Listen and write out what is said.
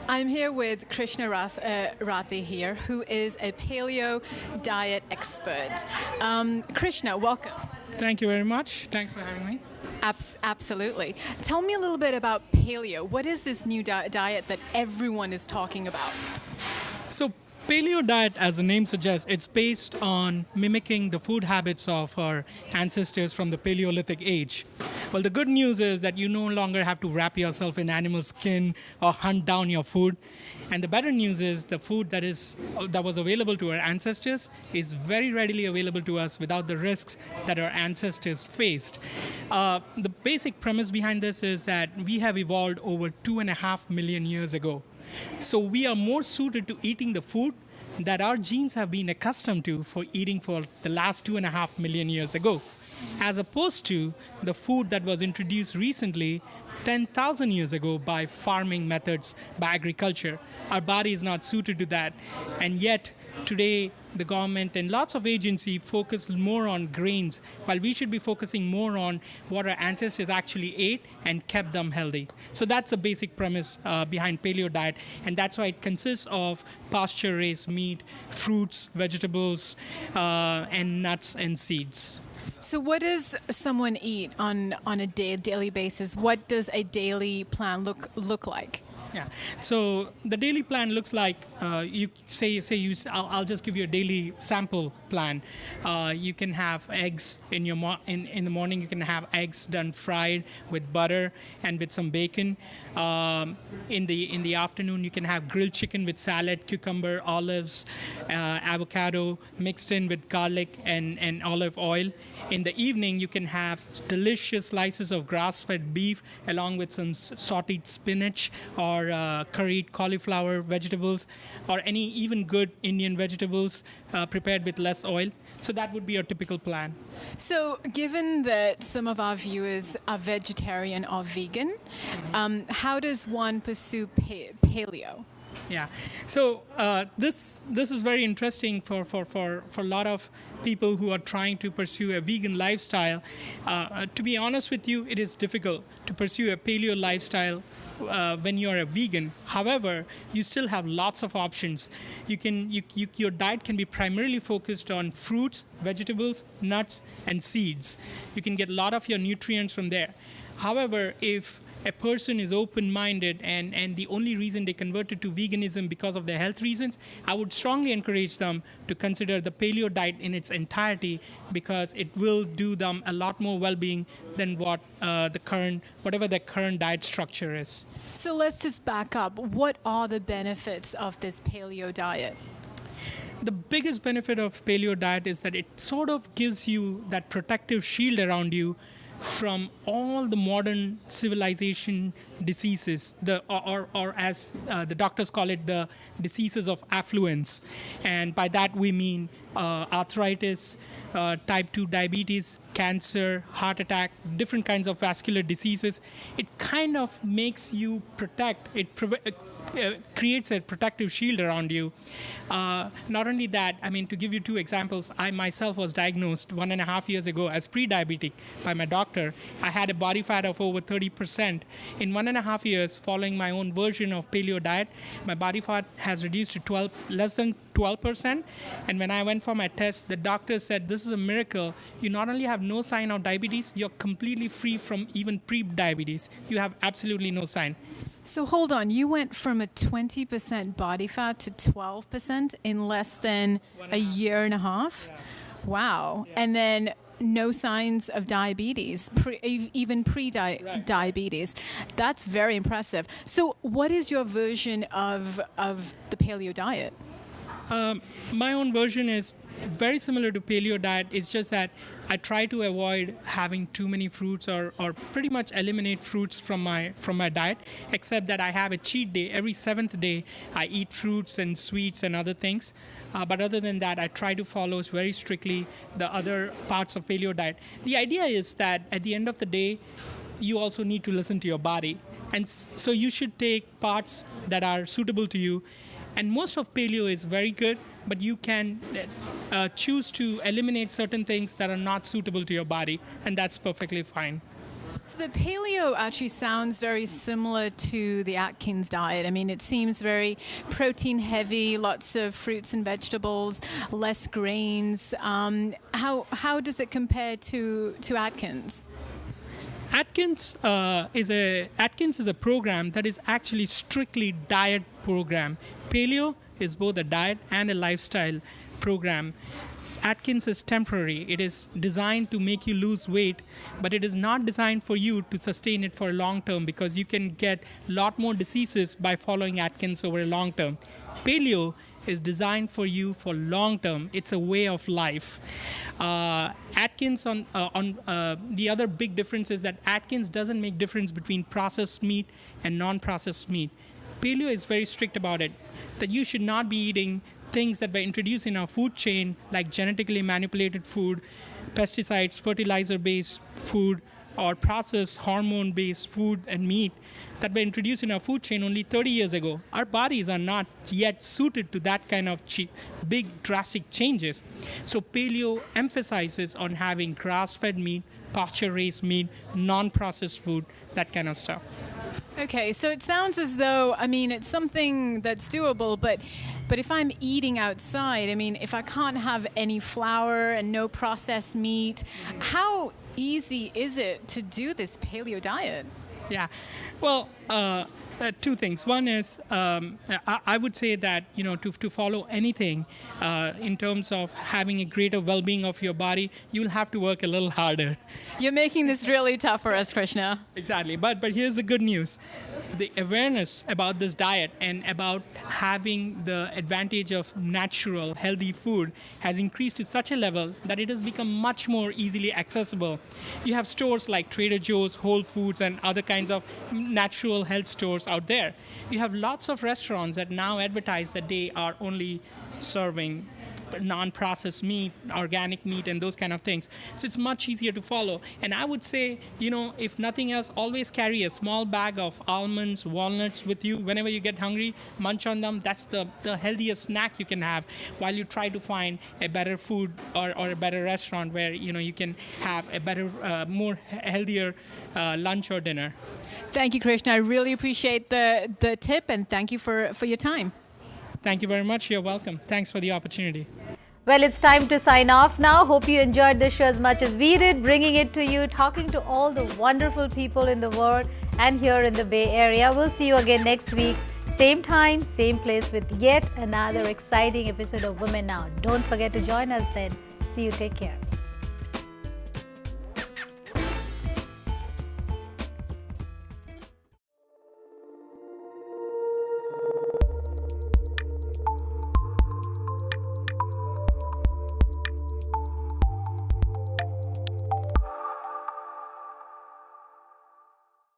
I'm here with Krishna Rathi here, who is a paleo diet expert. Krishna, welcome. Thank you very much. Thanks for having me. Absolutely. Tell me a little bit about paleo. What is this new diet that everyone is talking about? So paleo diet, as the name suggests, it's based on mimicking the food habits of our ancestors from the Paleolithic age. Well, the good news is that you no longer have to wrap yourself in animal skin or hunt down your food. And the better news is the food that was available to our ancestors is very readily available to us without the risks that our ancestors faced. The basic premise behind this is that we have evolved over 2.5 million years ago. So we are more suited to eating the food that our genes have been accustomed to for eating for the last 2.5 million years ago, as opposed to the food that was introduced recently 10,000 years ago by farming methods, by agriculture. Our body is not suited to that. And yet, today, the government and lots of agencies focus more on grains, while we should be focusing more on what our ancestors actually ate and kept them healthy. So that's the basic premise behind paleo diet, and that's why it consists of pasture-raised meat, fruits, vegetables, and nuts and seeds. So what does someone eat on a daily basis? What does a daily plan look like? Yeah. So the daily plan looks like I'll just give you a daily sample plan. You can have eggs in in the morning. You can have eggs done fried with butter and with some bacon. In the afternoon, you can have grilled chicken with salad, cucumber, olives, avocado mixed in with garlic and olive oil. In the evening, you can have delicious slices of grass-fed beef along with some sauteed spinach or curried cauliflower vegetables, or any even good Indian vegetables prepared with less oil. So that would be a typical plan. So given that some of our viewers are vegetarian or vegan, how does one pursue paleo? Yeah, so this is very interesting for a lot of people who are trying to pursue a vegan lifestyle. To be honest with you, it is difficult to pursue a paleo lifestyle when you're a vegan. However, you still have lots of options. Your diet can be primarily focused on fruits, vegetables, nuts, and seeds. You can get a lot of your nutrients from there. However, if a person is open-minded and the only reason they converted to veganism because of their health reasons, I would strongly encourage them to consider the paleo diet in its entirety, because it will do them a lot more well-being than whatever the current diet structure is. So let's just back up. What are the benefits of this paleo diet? The biggest benefit of paleo diet is that it sort of gives you that protective shield around you from all the modern civilization diseases, or as the doctors call it, the diseases of affluence. And by that we mean arthritis, type 2 diabetes, cancer, heart attack, different kinds of vascular diseases. It kind of makes you protect. It creates a protective shield around you. Not only that, I mean, to give you two examples, I myself was diagnosed 1.5 years ago as pre-diabetic by my doctor. I had a body fat of over 30%. In 1.5 years, following my own version of paleo diet, my body fat has reduced to less than 12%. And when I went for my test, the doctor said, "This is a miracle. You not only have no sign of diabetes, you're completely free from even pre-diabetes. You have absolutely no sign." So hold on, you went from a 20% body fat to 12% in less than a year and a half? Yeah. Wow. Yeah. And then no signs of diabetes, even pre-diabetes. Right. That's very impressive. So what is your version of the paleo diet? My own version is very similar to paleo diet. It's just that I try to avoid having too many fruits or pretty much eliminate fruits from my diet, except that I have a cheat day. Every 7th day, I eat fruits and sweets and other things. But other than that, I try to follow very strictly the other parts of paleo diet. The idea is that at the end of the day, you also need to listen to your body. And so you should take parts that are suitable to you. And most of paleo is very good, but you can choose to eliminate certain things that are not suitable to your body, and that's perfectly fine. So the paleo actually sounds very similar to the Atkins diet. I mean, it seems very protein heavy, lots of fruits and vegetables, less grains. How does it compare to Atkins? Atkins is a program that is actually strictly diet program. Paleo is both a diet and a lifestyle program. Atkins is temporary. It is designed to make you lose weight, but it is not designed for you to sustain it for a long term, because you can get a lot more diseases by following Atkins over a long term. Paleo is designed for you for long term. It's a way of life. Atkins the other big difference is that Atkins doesn't make difference between processed meat and non-processed meat. Paleo is very strict about it, that you should not be eating things that were introduced in our food chain, like genetically manipulated food, pesticides, fertilizer-based food, or processed hormone-based food and meat that were introduced in our food chain only 30 years ago. Our bodies are not yet suited to that kind of big, drastic changes. So paleo emphasizes on having grass-fed meat, pasture-raised meat, non-processed food, that kind of stuff. Okay, so it sounds as though, I mean, it's something that's doable, but if I'm eating outside, I mean, if I can't have any flour and no processed meat, how easy is it to do this paleo diet? Yeah, well, two things. One is I would say that to follow anything in terms of having a greater well-being of your body, you'll have to work a little harder. You're making this really tough for us, Krishna. Exactly, but here's the good news. The awareness about this diet and about having the advantage of natural, healthy food has increased to such a level that it has become much more easily accessible. You have stores like Trader Joe's, Whole Foods, and other kinds of natural health stores out there. You have lots of restaurants that now advertise that they are only serving non-processed meat, organic meat, and those kind of things. So it's much easier to follow. And I would say, if nothing else, always carry a small bag of almonds, walnuts with you. Whenever you get hungry, munch on them. That's the healthiest snack you can have while you try to find a better food or a better restaurant where, you can have a better, more healthier lunch or dinner. Thank you, Krishna. I really appreciate the tip, and thank you for your time. Thank you very much. You're welcome. Thanks for the opportunity. Well, it's time to sign off now. Hope you enjoyed this show as much as we did, bringing it to you, talking to all the wonderful people in the world and here in the Bay Area. We'll see you again next week, same time, same place, with yet another exciting episode of Women Now. Don't forget to join us then. See you. Take care.